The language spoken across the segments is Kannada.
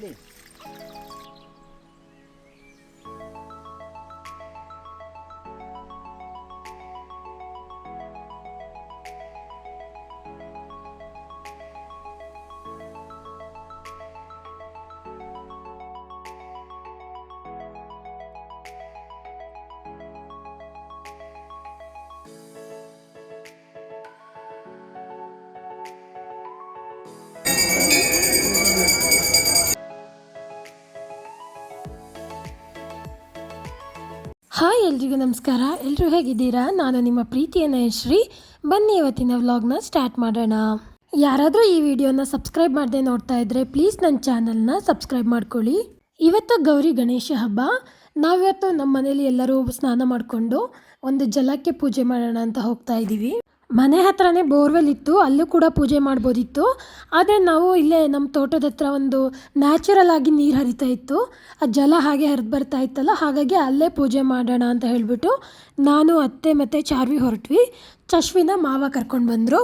ಅಲ್ಲಿ ಹಾಯ್ ಎಲ್ರಿಗೂ ನಮಸ್ಕಾರ. ಎಲ್ಲರೂ ಹೇಗಿದ್ದೀರಾ? ನಾನು ನಿಮ್ಮ ಪ್ರೀತಿಯ ನಯಶ್ರೀ. ಬನ್ನಿ ಇವತ್ತಿನ ವ್ಲಾಗ್ನ ಸ್ಟಾರ್ಟ್ ಮಾಡೋಣ. ಯಾರಾದರೂ ಈ ವಿಡಿಯೋನ ಸಬ್ಸ್ಕ್ರೈಬ್ ಮಾಡದೆ ನೋಡ್ತಾ ಇದ್ದರೆ ಪ್ಲೀಸ್ ನನ್ನ ಚಾನಲ್ನ ಸಬ್ಸ್ಕ್ರೈಬ್ ಮಾಡ್ಕೊಳ್ಳಿ. ಇವತ್ತು ಗೌರಿ ಗಣೇಶ ಹಬ್ಬ. ನಾವಿವತ್ತು ನಮ್ಮ ಮನೇಲಿ ಎಲ್ಲರೂ ಸ್ನಾನ ಮಾಡಿಕೊಂಡು ಒಂದು ಜಲಕ್ಕೆ ಪೂಜೆ ಮಾಡೋಣ ಅಂತ ಹೋಗ್ತಾ ಇದ್ದೀವಿ. ಮನೆ ಹತ್ರನೇ ಬೋರ್ವೆಲ್ ಇತ್ತು, ಅಲ್ಲೂ ಕೂಡ ಪೂಜೆ ಮಾಡ್ಬೋದಿತ್ತು. ಆದರೆ ನಾವು ಇಲ್ಲೇ ನಮ್ಮ ತೋಟದ ಹತ್ರ ಒಂದು ನ್ಯಾಚುರಲ್ ಆಗಿ ನೀರು ಹರಿತಾ ಇತ್ತು, ಆ ಜಲ ಹಾಗೆ ಹರಿದು ಬರ್ತಾ ಇತ್ತಲ್ಲ, ಹಾಗಾಗಿ ಅಲ್ಲೇ ಪೂಜೆ ಮಾಡೋಣ ಅಂತ ಹೇಳಿಬಿಟ್ಟು ನಾನು ಅತ್ತೆ ಮತ್ತು ಚಾರ್ವಿ ಹೊರಟ್ವಿ. ಚಶ್ವಿನ ಮಾವ ಕರ್ಕೊಂಡು ಬಂದರು.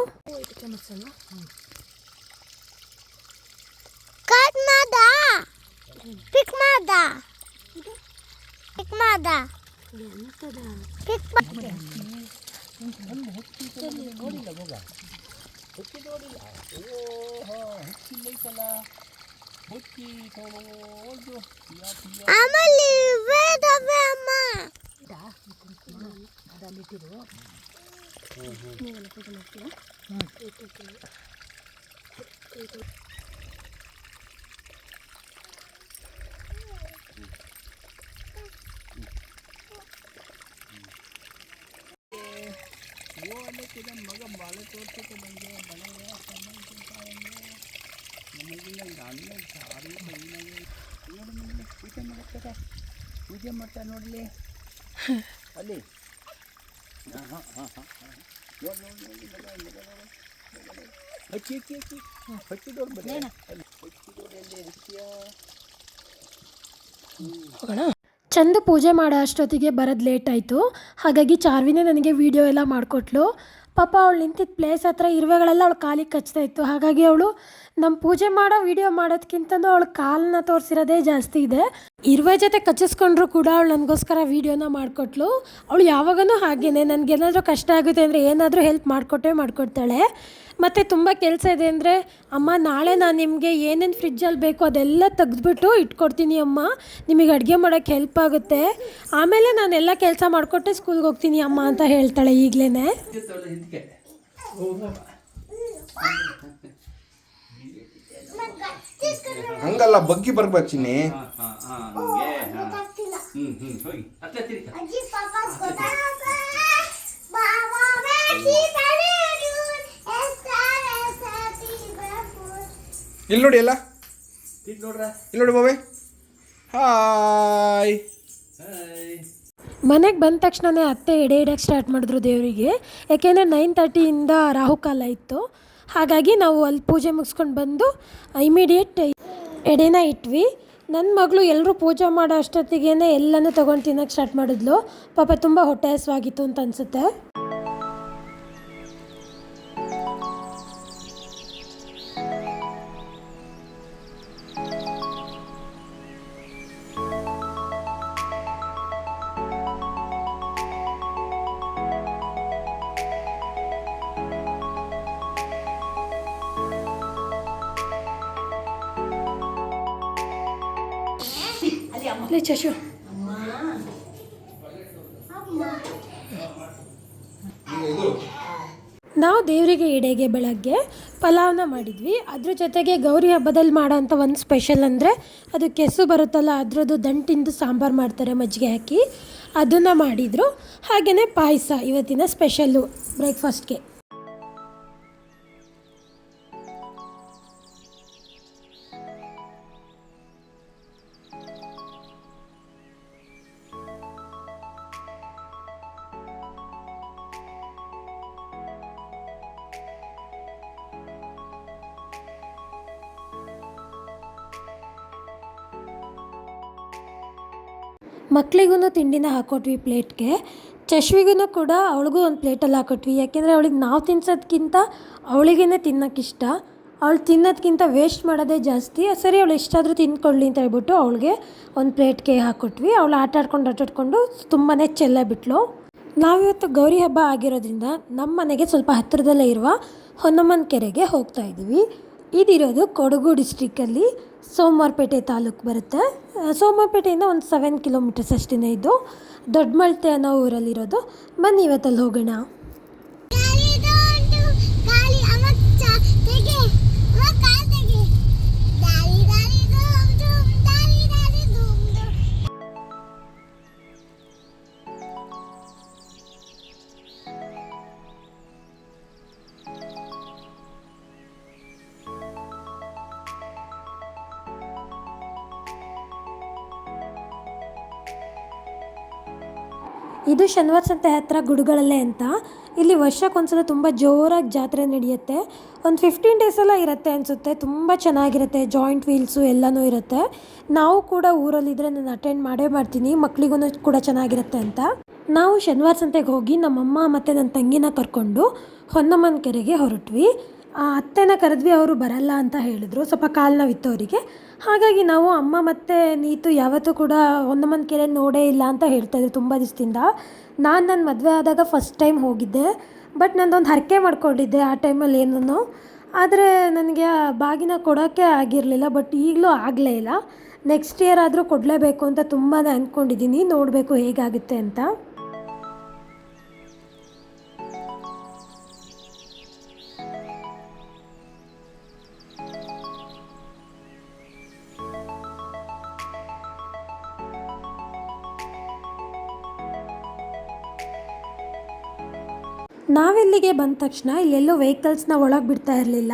ನೋಡಿಲ್ಲ ಮಗ, ಹುಚ್ಚಿ ನೋಡಿಲ್ಲ. ಓಹೋ, ಹುಚ್ಚಿಲ್ಲೈತಲ್ಲ, ಹುಚ್ಚಿ ನೋಡು. ಮಗ ಬಾಳೆ ತೋರಿಸುತ್ತೆ ನನಗೆ ಮನೆಯ ನಮಗಿಲ್ಲ ಅನ್ನ ಸಾರಿ ನೋಡಿ, ಪೂಜೆ ಮಾಡ್ತಾರೆ, ಪೂಜೆ ಮಾಡ್ತಾರೆ ನೋಡಲಿ ಅಲ್ಲಿ. ಹಾಂ ಹಾಂ ಹಾಂ ಹಾಂ ನೋಡಿ ನೋಡಿ ನೋಡಿ ಹಚ್ಚಿ ಹಚ್ಚಿ ಹಚ್ಚಿ ಹಚ್ಚಿದವ್ರು ಬನ್ನಿ, ಹಚ್ಚಿದವ್ರು ಎಲ್ಲಿ ರಿಕ್ಷಿಯ ಚಂದ ಪೂಜೆ ಮಾಡೋ ಅಷ್ಟೊತ್ತಿಗೆ ಬರೋದು ಲೇಟ್ ಆಯಿತು. ಹಾಗಾಗಿ ಚಾರ್ವಿನೇ ನನಗೆ ವೀಡಿಯೋ ಎಲ್ಲ ಮಾಡಿಕೊಟ್ಲು. ಪಾಪ ಅವಳು ನಿಂತಿದ್ದ ಪ್ಲೇಸ್ ಹತ್ರ ಇರುವೆಗಳೆಲ್ಲ ಅವಳು ಕಾಲಿಗೆ ಕಚ್ತಾ ಇತ್ತು. ಹಾಗಾಗಿ ಅವಳು ನಮ್ಮ ಪೂಜೆ ಮಾಡೋ ವೀಡಿಯೋ ಮಾಡೋದಕ್ಕಿಂತನೂ ಅವಳು ಕಾಲನ್ನ ತೋರಿಸಿರೋದೇ ಜಾಸ್ತಿ ಇದೆ. ಇರುವೆ ಜೊತೆ ಕಚ್ಚಿಸ್ಕೊಂಡ್ರು ಕೂಡ ಅವಳು ನನಗೋಸ್ಕರ ವೀಡಿಯೋನ ಮಾಡಿಕೊಟ್ಲು. ಅವಳು ಯಾವಾಗಲೂ ಹಾಗೇನೆ, ನನಗೇನಾದರೂ ಕಷ್ಟ ಆಗುತ್ತೆ ಅಂದರೆ ಏನಾದರೂ ಹೆಲ್ಪ್ ಮಾಡಿಕೊಡ್ತಾಳೆ. ಮತ್ತು ತುಂಬ ಕೆಲಸ ಇದೆ ಅಂದರೆ, ಅಮ್ಮ ನಾಳೆ ನಾನು ನಿಮಗೆ ಏನೇನು ಫ್ರಿಜ್ಜಲ್ಲಿ ಬೇಕು ಅದೆಲ್ಲ ತೆಗೆದ್ಬಿಟ್ಟು ಇಟ್ಕೊಡ್ತೀನಿ ಅಮ್ಮ, ನಿಮಗೆ ಅಡುಗೆ ಮಾಡೋಕ್ಕೆ ಹೆಲ್ಪ್ ಆಗುತ್ತೆ, ಆಮೇಲೆ ನಾನೆಲ್ಲ ಕೆಲಸ ಮಾಡಿಕೊಟ್ಟೆ ಸ್ಕೂಲ್ಗೆ ಹೋಗ್ತೀನಿ ಅಮ್ಮ ಅಂತ ಹೇಳ್ತಾಳೆ ಈಗಲೇ. ಹಂಗಲ್ಲ, ಬಗ್ಗಿ ಬರ್ಬೇಕು ಚಿನ್ನಿ. ಇಲ್ಲಿ ನೋಡಿ, ಎಲ್ಲ ಇಲ್ಲಿ ನೋಡಿ ಬಾಬೆ. ಹಾಯ್. ಮನೆಗೆ ಬಂದ ತಕ್ಷಣವೇ ಅತ್ತೆ ಎಡೆ ಇಡಕ್ಕೆ ಸ್ಟಾರ್ಟ್ ಮಾಡಿದ್ರು ದೇವರಿಗೆ. ಯಾಕೆಂದರೆ 9:30ಇಂದ ರಾಹುಕಾಲ ಇತ್ತು. ಹಾಗಾಗಿ ನಾವು ಅಲ್ಲಿ ಪೂಜೆ ಮುಗಿಸ್ಕೊಂಡು ಬಂದು ಇಮಿಡಿಯೇಟ್ ಎಡೆನ ಇಟ್ವಿ. ನನ್ನ ಮಗಳು ಎಲ್ಲರೂ ಪೂಜೆ ಮಾಡೋ ಅಷ್ಟೊತ್ತಿಗೇ ಎಲ್ಲನೂ ತೊಗೊಂಡು ತಿನ್ನೋಕ್ಕೆ ಸ್ಟಾರ್ಟ್ ಮಾಡಿದ್ಲು. ಪಾಪ ತುಂಬ ಹೊಟ್ಟೆ ಹಸಿವಾಗಿತ್ತು ಅಂತ ಅನಿಸುತ್ತೆ. ಚಶು, ನಾವು ದೇವರಿಗೆ ಎಡೆಗೆ ಬೆಳಗ್ಗೆ ಪಲಾವ್ನ ಮಾಡಿದ್ವಿ. ಅದ್ರ ಜೊತೆಗೆ ಗೌರಿ ಹಬ್ಬದಲ್ಲಿ ಮಾಡೋಂಥ ಒಂದು ಸ್ಪೆಷಲ್ ಅಂದರೆ ಅದು ಕೆಸು ಬರುತ್ತಲ್ಲ, ಅದರದ್ದು ದಂಟಿಂದು ಸಾಂಬಾರು ಮಾಡ್ತಾರೆ ಮಜ್ಜಿಗೆ ಹಾಕಿ, ಅದನ್ನು ಮಾಡಿದರು. ಹಾಗೆಯೇ ಪಾಯಸ ಇವತ್ತಿನ ಸ್ಪೆಷಲ್ಲು ಬ್ರೇಕ್ಫಾಸ್ಟ್ಗೆ. ಮಕ್ಕಳಿಗೂ ತಿಂಡಿನ ಹಾಕೊಟ್ವಿ ಪ್ಲೇಟ್ಗೆ. ಚಶ್ವಿಗೂ ಕೂಡ ಅವಳಿಗೂ ಒಂದು ಪ್ಲೇಟಲ್ಲಿ ಹಾಕೊಟ್ವಿ. ಯಾಕೆಂದರೆ ಅವಳಿಗೆ ನಾವು ತಿನ್ಸೋದಕ್ಕಿಂತ ಅವಳಿಗೇ ತಿನ್ನೋಕ್ಕಿಷ್ಟ. ಅವಳು ತಿನ್ನೋದಕ್ಕಿಂತ ವೇಸ್ಟ್ ಮಾಡೋದೇ ಜಾಸ್ತಿ. ಸರಿ ಅವಳು ಎಷ್ಟಾದರೂ ತಿಂದ್ಕೊಳ್ಳಿ ಅಂತ ಹೇಳ್ಬಿಟ್ಟು ಅವಳಿಗೆ ಒಂದು ಪ್ಲೇಟ್ಗೆ ಹಾಕ್ಕೊಟ್ವಿ. ಅವಳು ಆಟಾಡ್ಕೊಂಡು ತುಂಬಾ ಚೆಲ್ಲ ಬಿಟ್ಲು. ನಾವಿವತ್ತು ಗೌರಿ ಹಬ್ಬ ಆಗಿರೋದ್ರಿಂದ ನಮ್ಮ ಮನೆಗೆ ಸ್ವಲ್ಪ ಹತ್ತಿರದಲ್ಲೇ ಇರುವ ಹೊನ್ನಮ್ಮನ ಕೆರೆಗೆ ಹೋಗ್ತಾ ಇದ್ದೀವಿ. ಇದಿರೋದು ಕೊಡಗು ಡಿಸ್ಟ್ರಿಕ್ಕಲ್ಲಿ ಸೋಮವಾರಪೇಟೆ ತಾಲೂಕು ಬರುತ್ತೆ. ಸೋಮವಾರಪೇಟೆಯಿಂದ ಒಂದು 7 ಕಿಲೋಮೀಟರ್ಸ್ ಅಷ್ಟೇ ಇದು. ದೊಡ್ಡಮಳ್ತೆ ಅನ್ನೋ ಊರಲ್ಲಿರೋದು. ಬನ್ನಿ ಇವತ್ತಲ್ಲಿ ಹೋಗೋಣ. ಇದು ಶನಿವಾರ ಸಂತೆ ಹತ್ತಿರ ಗುಡುಗಳಲ್ಲೇ ಅಂತ. ಇಲ್ಲಿ ವರ್ಷಕ್ಕೊಂದ್ಸಲ ತುಂಬ ಜೋರಾಗಿ ಜಾತ್ರೆ ನಡೆಯುತ್ತೆ. ಒಂದು 15 days ಎಲ್ಲ ಇರುತ್ತೆ ಅನಿಸುತ್ತೆ. ತುಂಬ ಚೆನ್ನಾಗಿರುತ್ತೆ. ಜಾಯಿಂಟ್ ವೀಲ್ಸು ಎಲ್ಲನೂ ಇರುತ್ತೆ. ನಾವು ಕೂಡ ಊರಲ್ಲಿದ್ದರೆ ನಾನು ಅಟೆಂಡ್ ಮಾಡ್ತೀನಿ, ಮಕ್ಳಿಗೂ ಕೂಡ ಚೆನ್ನಾಗಿರುತ್ತೆ ಅಂತ. ನಾವು ಶನಿವಾರ ಸಂತೆಗೆ ಹೋಗಿ ನಮ್ಮಮ್ಮ ಮತ್ತು ನನ್ನ ತಂಗಿನ ಕರ್ಕೊಂಡು ಹೊನ್ನಮ್ಮನ ಕೆರೆಗೆ ಹೊರಟ್ವಿ. ಅತ್ತೆನ ಕರೆದ್ವಿ, ಅವರು ಬರಲ್ಲ ಅಂತ ಹೇಳಿದ್ರು, ಸ್ವಲ್ಪ ಕಾಲು ನೋವಿತ್ತು ಅವರಿಗೆ. ಹಾಗಾಗಿ ನಾವು ಅಮ್ಮ ಮತ್ತು ನೀತು ಯಾವತ್ತೂ ಕೂಡ ಹೊನ್ನಮ್ಮನ ಕೆರೆ ನೋಡೇ ಇಲ್ಲ ಅಂತ ಹೇಳ್ತಾಯಿದ್ರು ತುಂಬ ದಿವಸದಿಂದ. ನನ್ನ ಮದುವೆ ಆದಾಗ ಫಸ್ಟ್ ಟೈಮ್ ಹೋಗಿದ್ದೆ. ಬಟ್ ನಂದೊಂದು ಹರಕೆ ಮಾಡ್ಕೊಂಡಿದ್ದೆ ಆ ಟೈಮಲ್ಲಿ ಏನೂ. ಆದರೆ ನನಗೆ ಆ ಬಾಗಿನ ಕೊಡೋಕ್ಕೆ ಆಗಿರಲಿಲ್ಲ. ಬಟ್ ಈಗಲೂ ಆಗಲೇ ಇಲ್ಲ. ನೆಕ್ಸ್ಟ್ ಇಯರ್ ಆದರೂ ಕೊಡಲೇಬೇಕು ಅಂತ ತುಂಬಾ ಅಂದ್ಕೊಂಡಿದ್ದೀನಿ. ನೋಡಬೇಕು ಹೇಗಾಗುತ್ತೆ ಅಂತ. ನಾವೆಲ್ಲಿಗೆ ಬಂದ ತಕ್ಷಣ ಇಲ್ಲೆಲ್ಲೋ ವೆಹಿಕಲ್ಸ್ನ ಒಳಗೆ ಬಿಡ್ತಾ ಇರಲಿಲ್ಲ.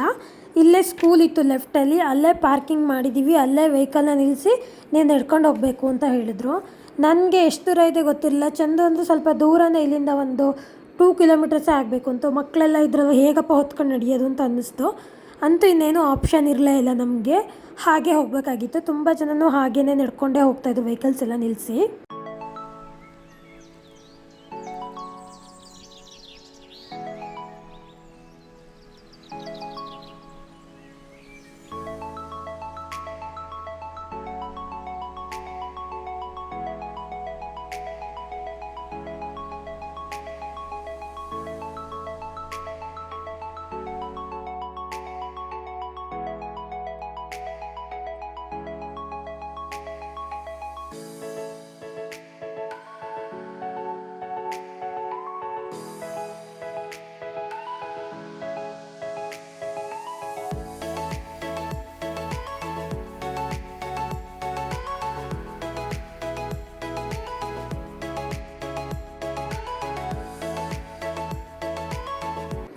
ಇಲ್ಲೇ ಸ್ಕೂಲ್ ಇತ್ತು ಲೆಫ್ಟಲ್ಲಿ, ಅಲ್ಲೇ ಪಾರ್ಕಿಂಗ್ ಮಾಡಿದ್ದೀವಿ. ಅಲ್ಲೇ ವೆಹಿಕಲ್ನ ನಿಲ್ಲಿಸಿ ನೀವು ನಡ್ಕೊಂಡು ಹೋಗಬೇಕು ಅಂತ ಹೇಳಿದರು. ನನಗೆ ಎಷ್ಟು ದೂರ ಇದೆ ಗೊತ್ತಿರಲಿಲ್ಲ. ಚಂದು ಅಂದರೆ ಸ್ವಲ್ಪ ದೂರನೇ, ಇಲ್ಲಿಂದ ಒಂದು 2 ಕಿಲೋಮೀಟರ್ಸೇ ಆಗಬೇಕು ಅಂತ. ಮಕ್ಕಳೆಲ್ಲ ಇದ್ರಲ್ಲ, ಹೇಗಪ್ಪ ಹೊತ್ಕೊಂಡು ನಡೆಯೋದು ಅಂತ ಅನ್ನಿಸ್ತು. ಅಂತೂ ಇನ್ನೇನು ಆಪ್ಷನ್ ಇರಲೇ ಇಲ್ಲ ನಮಗೆ. ಹಾಗೆ ಹೋಗಬೇಕಾಗಿತ್ತು. ತುಂಬ ಜನನೂ ಹಾಗೇ ನಡ್ಕೊಂಡೇ ಹೋಗ್ತಾಯಿದ್ರು ವೆಹಿಕಲ್ಸ್ ಎಲ್ಲ ನಿಲ್ಲಿಸಿ.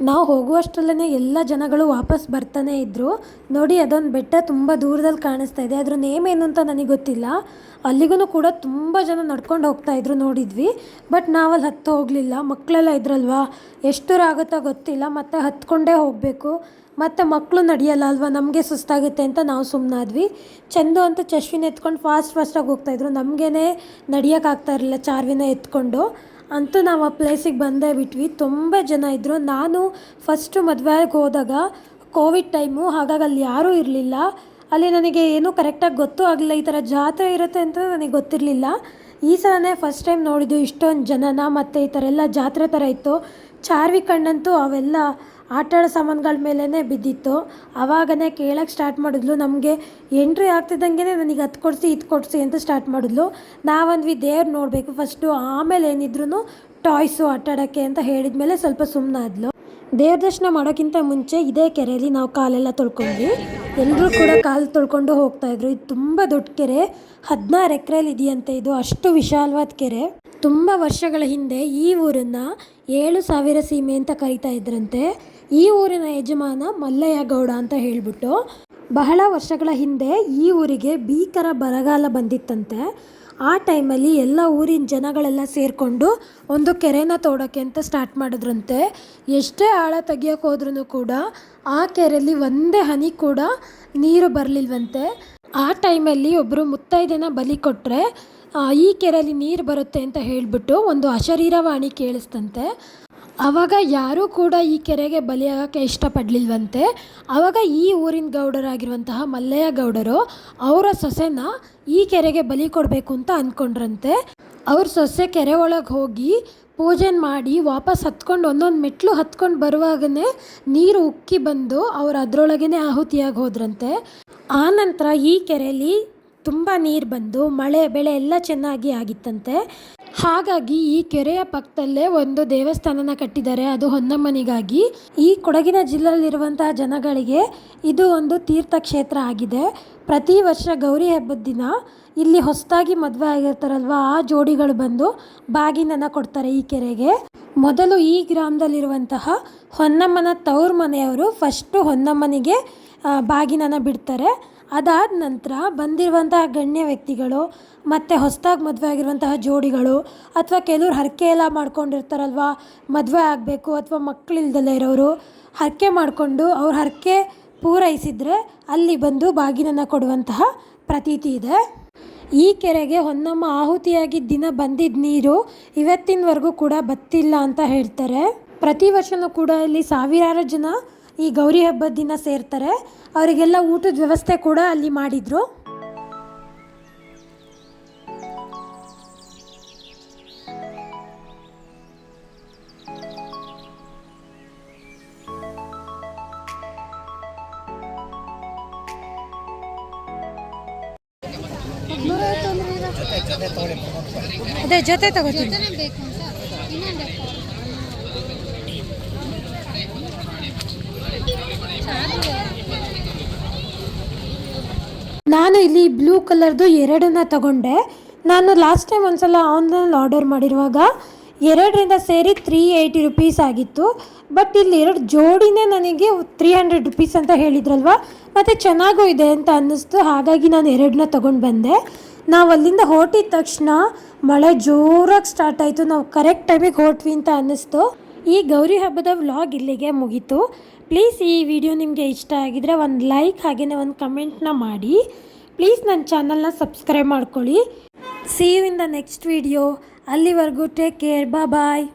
ನಾವು ಹೋಗುವಷ್ಟರಲ್ಲೇ ಎಲ್ಲ ಜನಗಳು ವಾಪಸ್ ಬರ್ತಾನೆ ಇದ್ದರು. ನೋಡಿ, ಅದೊಂದು ಬೆಟ್ಟ ತುಂಬ ದೂರದಲ್ಲಿ ಕಾಣಿಸ್ತಾ ಇದೆ. ಅದ್ರ ನೇಮ್ ಏನು ಅಂತ ನನಗೆ ಗೊತ್ತಿಲ್ಲ. ಅಲ್ಲಿಗೂ ಕೂಡ ತುಂಬ ಜನ ನಡ್ಕೊಂಡು ಹೋಗ್ತಾಯಿದ್ರು, ನೋಡಿದ್ವಿ. ಬಟ್ ನಾವಲ್ಲಿ ಹತ್ತು ಹೋಗಲಿಲ್ಲ. ಮಕ್ಕಳೆಲ್ಲ ಇದ್ರಲ್ವಾ, ಎಷ್ಟು ದೂರ ಆಗುತ್ತೋ ಗೊತ್ತಿಲ್ಲ. ಮತ್ತು ಹತ್ಕೊಂಡೇ ಹೋಗಬೇಕು. ಮತ್ತು ಮಕ್ಕಳು ನಡೆಯಲ್ಲ ಅಲ್ವಾ, ನಮಗೆ ಸುಸ್ತಾಗುತ್ತೆ ಅಂತ ನಾವು ಸುಮ್ಮನಾದ್ವಿ. ಚಂದು ಅಂತ ಚಶ್ವಿನ ಎತ್ಕೊಂಡು ಫಾಸ್ಟಾಗಿ ಹೋಗ್ತಾಯಿದ್ರು. ನಮಗೇ ನಡೆಯೋಕ್ಕಾಗ್ತಾ ಇರಲಿಲ್ಲ ಚಾರ್ವಿನ ಎತ್ಕೊಂಡು. ಅಂತೂ ನಾವು ಆ ಪ್ಲೇಸಿಗೆ ಬಂದೇ ಬಿಟ್ವಿ. ತುಂಬ ಜನ ಇದ್ದರು. ನಾನು ಫಸ್ಟು ಮದುವೆಗೆ ಹೋದಾಗ ಕೋವಿಡ್ ಟೈಮು, ಹಾಗಾಗಿ ಅಲ್ಲಿ ಯಾರೂ ಇರಲಿಲ್ಲ. ಅಲ್ಲಿ ನನಗೆ ಏನೂ ಕರೆಕ್ಟಾಗಿ ಗೊತ್ತೂ ಆಗಲಿಲ್ಲ. ಈ ಥರ ಜಾತ್ರೆ ಇರುತ್ತೆ ಅಂತ ನನಗೆ ಗೊತ್ತಿರಲಿಲ್ಲ. ಈ ಸಲನೇ ಫಸ್ಟ್ ಟೈಮ್ ನೋಡಿದ್ದು ಇಷ್ಟೊಂದು ಜನನ. ಮತ್ತು ಈ ಥರ ಎಲ್ಲ ಜಾತ್ರೆ ಥರ ಇತ್ತು. ಚಾರ್ವಿ ಕಣ್ಣಂತೂ ಅವೆಲ್ಲ ಆಟಾಡೋ ಸಾಮಾನುಗಳ ಮೇಲೇ ಬಿದ್ದಿತ್ತು. ಆವಾಗನೇ ಕೇಳೋಕ್ಕೆ ಸ್ಟಾರ್ಟ್ ಮಾಡಿದ್ಲು. ನಮಗೆ ಎಂಟ್ರಿ ಆಗ್ತಿದ್ದಂಗೆ ನನಗೆ ಅದು ಕೊಡಿಸಿ ಇದು ಕೊಡಿಸಿ ಅಂತ ಸ್ಟಾರ್ಟ್ ಮಾಡಿದ್ಲು. ನಾವಂದ್ವಿ ದೇವ್ರು ನೋಡಬೇಕು ಫಸ್ಟು, ಆಮೇಲೆ ಏನಿದ್ರು ಟಾಯ್ಸು ಆಟಾಡೋಕ್ಕೆ ಅಂತ ಹೇಳಿದ ಮೇಲೆ ಸ್ವಲ್ಪ ಸುಮ್ಮನಾದ್ಲು. ದೇವ್ರ ದರ್ಶನ ಮಾಡೋಕ್ಕಿಂತ ಮುಂಚೆ ಇದೇ ಕೆರೆಯಲ್ಲಿ ನಾವು ಕಾಲೆಲ್ಲ ತೊಳ್ಕೊಂಡ್ವಿ. ಎಲ್ಲರೂ ಕೂಡ ಕಾಲು ತೊಳ್ಕೊಂಡು ಹೋಗ್ತಾಯಿದ್ರು. ಇದು ತುಂಬ ದೊಡ್ಡ ಕೆರೆ, 16 ಎಕರೆಯಲ್ಲಿ ಇದೆಯಂತೆ. ಇದು ಅಷ್ಟು ವಿಶಾಲವಾದ ಕೆರೆ. ತುಂಬ ವರ್ಷಗಳ ಹಿಂದೆ ಈ ಊರನ್ನು 7000 ಸೀಮೆ ಅಂತ ಕರೀತಾ ಇದ್ರಂತೆ. ಈ ಊರಿನ ಯಜಮಾನ ಮಲ್ಲಯ್ಯ ಗೌಡ ಅಂತ ಹೇಳಿಬಿಟ್ಟು. ಬಹಳ ವರ್ಷಗಳ ಹಿಂದೆ ಈ ಊರಿಗೆ ಭೀಕರ ಬರಗಾಲ ಬಂದಿತ್ತಂತೆ. ಆ ಟೈಮಲ್ಲಿ ಎಲ್ಲ ಊರಿನ ಜನಗಳೆಲ್ಲ ಸೇರಿಕೊಂಡು ಒಂದು ಕೆರೆನ ತೋಡೋಕ್ಕೆ ಅಂತ ಸ್ಟಾರ್ಟ್ ಮಾಡಿದ್ರಂತೆ. ಎಷ್ಟೇ ಆಳ ತೆಗಿಯೋಕೆ ಹೋದ್ರೂ ಕೂಡ ಆ ಕೆರೆಯಲ್ಲಿ ಒಂದೇ ಹನಿ ಕೂಡ ನೀರು ಬರಲಿಲ್ವಂತೆ. ಆ ಟೈಮಲ್ಲಿ ಒಬ್ಬರು ಮುತ್ತೈದೆನ ಬಲಿ ಕೊಟ್ಟರೆ ಈ ಕೆರೆಯಲ್ಲಿ ನೀರು ಬರುತ್ತೆ ಅಂತ ಹೇಳಿಬಿಟ್ಟು ಒಂದು ಅಶರೀರವಾಣಿ ಕೇಳಿಸ್ತಂತೆ. ಆವಾಗ ಯಾರೂ ಕೂಡ ಈ ಕೆರೆಗೆ ಬಲಿಯಾಗೋಕ್ಕೆ ಇಷ್ಟಪಡಲಿಲ್ವಂತೆ. ಆವಾಗ ಈ ಊರಿನ ಗೌಡರಾಗಿರುವಂತಹ ಮಲ್ಲಯ್ಯ ಗೌಡರು ಅವರ ಸೊಸೆನ ಈ ಕೆರೆಗೆ ಬಲಿ ಕೊಡಬೇಕು ಅಂತ ಅಂದ್ಕೊಂಡ್ರಂತೆ. ಅವ್ರ ಸೊಸೆ ಕೆರೆ ಒಳಗೆ ಹೋಗಿ ಪೂಜೆ ಮಾಡಿ ವಾಪಸ್ ಹತ್ಕೊಂಡು ಒಂದೊಂದು ಮೆಟ್ಲು ಹತ್ಕೊಂಡು ಬರುವಾಗನೇ ನೀರು ಉಕ್ಕಿ ಬಂದು ಅವ್ರು ಅದರೊಳಗೇ ಆಹುತಿಯಾಗಿ ಹೋದ್ರಂತೆ. ಆನಂತರ ಈ ಕೆರೆಯಲ್ಲಿ ತುಂಬ ನೀರು ಬಂದು ಮಳೆ ಬೆಳೆ ಎಲ್ಲ ಚೆನ್ನಾಗಿ ಆಗಿತ್ತಂತೆ. ಹಾಗಾಗಿ ಈ ಕೆರೆಯ ಪಕ್ಕದಲ್ಲೇ ಒಂದು ದೇವಸ್ಥಾನನ ಕಟ್ಟಿದ್ದಾರೆ, ಅದು ಹೊನ್ನಮ್ಮನಿಗಾಗಿ. ಈ ಕೊಡಗಿನ ಜಿಲ್ಲೆಯಲ್ಲಿರುವಂತಹ ಜನಗಳಿಗೆ ಇದು ಒಂದು ತೀರ್ಥಕ್ಷೇತ್ರ ಆಗಿದೆ. ಪ್ರತಿ ವರ್ಷ ಗೌರಿ ಹಬ್ಬದ ದಿನ ಇಲ್ಲಿ ಹೊಸದಾಗಿ ಮದುವೆ ಆಗಿರ್ತಾರಲ್ವ ಆ ಜೋಡಿಗಳು ಬಂದು ಬಾಗಿನನ್ನು ಕೊಡ್ತಾರೆ ಈ ಕೆರೆಗೆ. ಮೊದಲು ಈ ಗ್ರಾಮದಲ್ಲಿರುವಂತಹ ಹೊನ್ನಮ್ಮನ ತವ್ರ ಮನೆಯವರು ಫಸ್ಟು ಹೊನ್ನಮ್ಮನಿಗೆ ಬಾಗಿನನ್ನು ಬಿಡ್ತಾರೆ. ಅದಾದ ನಂತರ ಬಂದಿರುವಂತಹ ಗಣ್ಯ ವ್ಯಕ್ತಿಗಳು ಮತ್ತು ಹೊಸದಾಗಿ ಮದುವೆ ಆಗಿರುವಂತಹ ಜೋಡಿಗಳು ಅಥವಾ ಕೆಲವ್ರು ಹರಕೆ ಎಲ್ಲ ಮಾಡ್ಕೊಂಡಿರ್ತಾರಲ್ವ, ಮದುವೆ ಆಗಬೇಕು ಅಥವಾ ಮಕ್ಕಳಿಲ್ದಲೇ ಇರೋರು ಹರಕೆ ಮಾಡಿಕೊಂಡು ಅವ್ರ ಹರಕೆ ಪೂರೈಸಿದರೆ ಅಲ್ಲಿ ಬಂದು ಬಾಗಿನನ್ನು ಕೊಡುವಂತಹ ಪ್ರತೀತಿ ಇದೆ. ಈ ಕೆರೆಗೆ ಹೊನ್ನಮ್ಮ ಆಹುತಿಯಾಗಿದ್ದ ದಿನ ಬಂದಿದ್ದ ನೀರು ಇವತ್ತಿನವರೆಗೂ ಕೂಡ ಬತ್ತಿಲ್ಲ ಅಂತ ಹೇಳ್ತಾರೆ. ಪ್ರತಿ ವರ್ಷವೂ ಕೂಡ ಇಲ್ಲಿ ಸಾವಿರಾರು ಜನ ಈ ಗೌರಿ ಹಬ್ಬದ ದಿನ ಸೇರ್ತಾರೆ. ಅವರಿಗೆಲ್ಲ ಊಟದ ವ್ಯವಸ್ಥೆ ಕೂಡ ಅಲ್ಲಿ ಮಾಡಿದರು. ಅದೇ ಜೊತೆ ತಗೋತೀನಿ. ನಾನು ಇಲ್ಲಿ ಬ್ಲೂ ಕಲರ್ದು ಎರಡನ್ನ ತಗೊಂಡೆ. ನಾನು ಲಾಸ್ಟ್ ಟೈಮ್ ಒಂದ್ಸಲ ಆನ್ಲೈನಲ್ಲಿ ಆರ್ಡರ್ ಮಾಡಿರುವಾಗ ಎರಡರಿಂದ ಸೇರಿ 380 rupees ಆಗಿತ್ತು. ಬಟ್ ಇಲ್ಲಿ ಎರಡು ಜೋಡಿನೇ ನನಗೆ 300 rupees ಅಂತ ಹೇಳಿದ್ರಲ್ವ, ಮತ್ತು ಚೆನ್ನಾಗೂ ಇದೆ ಅಂತ ಅನ್ನಿಸ್ತು. ಹಾಗಾಗಿ ನಾನು ಎರಡನ್ನ ತೊಗೊಂಡು ಬಂದೆ. ನಾವು ಅಲ್ಲಿಂದ ಹೊರಟಿದ ತಕ್ಷಣ ಮಳೆ ಜೋರಾಗಿ ಸ್ಟಾರ್ಟ್ ಆಯಿತು. ನಾವು ಕರೆಕ್ಟ್ ಟೈಮಿಗೆ ಹೊರಟ್ವಿ ಅಂತ ಅನ್ನಿಸ್ತು. ಈ ಗೌರಿ ಹಬ್ಬದ ವ್ಲಾಗ್ ಇಲ್ಲಿಗೆ ಮುಗೀತು. ಪ್ಲೀಸ್ ಈ ವಿಡಿಯೋ ನಿಮಗೆ ಇಷ್ಟ ಆಗಿದರೆ ಒಂದು ಲೈಕ್ ಹಾಗೆಯೇ ಒಂದು ಕಮೆಂಟ್ನ ಮಾಡಿ. ಪ್ಲೀಸ್ ನನ್ನ ಚಾನಲ್ನ ಸಬ್ಸ್ಕ್ರೈಬ್ ಮಾಡ್ಕೊಳ್ಳಿ. See you in the next video. ಅಲ್ಲಿವರೆಗೂ ಟೇಕ್ ಕೇರ್, ಬಾಯ್.